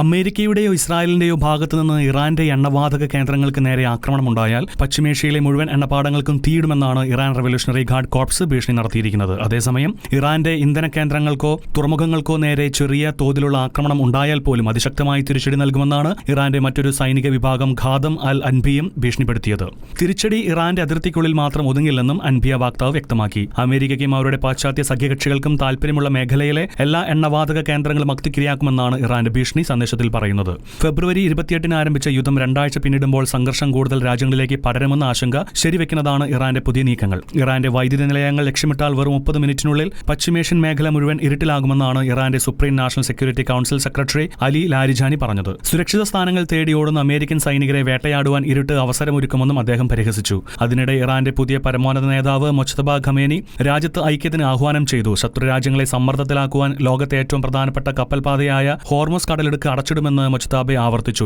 അമേരിക്കയുടെയോ ഇസ്രായേലിന്റെയോ ഭാഗത്തുനിന്ന് ഇറാന്റെ എണ്ണവാതക കേന്ദ്രങ്ങൾക്ക് നേരെ ആക്രമണമുണ്ടായാൽ പശ്ചിമേഷ്യയിലെ മുഴുവൻ എണ്ണപ്പാടങ്ങൾക്കും തീയിടുമെന്നാണ് ഇറാൻ റവല്യൂഷണറി ഗാർഡ് കോർപ്സ് ഭീഷണി നടത്തിയിരിക്കുന്നത്. അതേസമയം ഇറാന്റെ ഇന്ധന കേന്ദ്രങ്ങൾക്കോ തുറമുഖങ്ങൾക്കോ നേരെ ചെറിയ തോതിലുള്ള ആക്രമണം ഉണ്ടായാൽ പോലും അതിശക്തമായി തിരിച്ചടി നൽകുമെന്നാണ് ഇറാന്റെ മറ്റൊരു സൈനിക വിഭാഗം ഖാദം അൽ അൻബിയും ഭീഷണിപ്പെടുത്തിയത്. തിരിച്ചടി ഇറാന്റെ അതിർത്തിക്കുള്ളിൽ മാത്രം ഒതുങ്ങില്ലെന്നും അൻബിയ വക്താവ് വ്യക്തമാക്കി. അമേരിക്കയ്ക്കും അവരുടെ പാശ്ചാത്യ സഖ്യകക്ഷികൾക്കും താൽപര്യമുള്ള മേഖലയിലെ എല്ലാ എണ്ണവാതക കേന്ദ്രങ്ങളും അഗ്നിക്കിരയാക്കുമെന്നാണ് ഇറാന്റെ ഭീഷണി സന്ദേശത്തിൽ പറയുന്നത്. ഫെബ്രുവരി 28 ആരംഭിച്ച യുദ്ധം 2 ആഴ്ച പിന്നിടുമ്പോൾ സംഘർഷം കൂടുതൽ രാജ്യങ്ങളിലേക്ക് പടരുമെന്ന ആശങ്ക ശരിവെക്കുന്നതാണ് ഇറാന്റെ പുതിയ നീക്കങ്ങൾ. ഇറാന്റെ വൈദ്യുതി നിലയങ്ങൾ ലക്ഷ്യമിട്ടാൽ വെറും 30 മിനിറ്റിനുള്ളിൽ പശ്ചിമേഷ്യൻ മേഖല മുഴുവൻ ഇരുട്ടിലാകുമെന്നാണ് ഇറാന്റെ supreme national security council secretary Ali Larijani പറഞ്ഞത്. സുരക്ഷിത സ്ഥാനങ്ങൾ തേടി ഓടുന്ന അമേരിക്കൻ സൈനികരെ വേട്ടയാടുവാൻ ഇരുട്ട് അവസരമൊരുക്കുമെന്നും അദ്ദേഹം പരിഹസിച്ചു. അതിനിടെ ഇറാന്റെ പുതിയ പരമോന്നത നേതാവ് മൊജ്തബ ഖമേനി രാജ്യത്ത് ഐക്യത്തിന് ആഹ്വാനം ചെയ്തു. ശത്രുരാജ്യങ്ങളെ സമ്മർദ്ദത്തിലാക്കുവാൻ ലോകത്തെ ഏറ്റവും പ്രധാനപ്പെട്ട കപ്പൽപാതയായ ഹോർമുസ് കടലിടുക്ക് അടച്ചിടുമെന്ന് മൊജ്തബ ആവർത്തിച്ചു.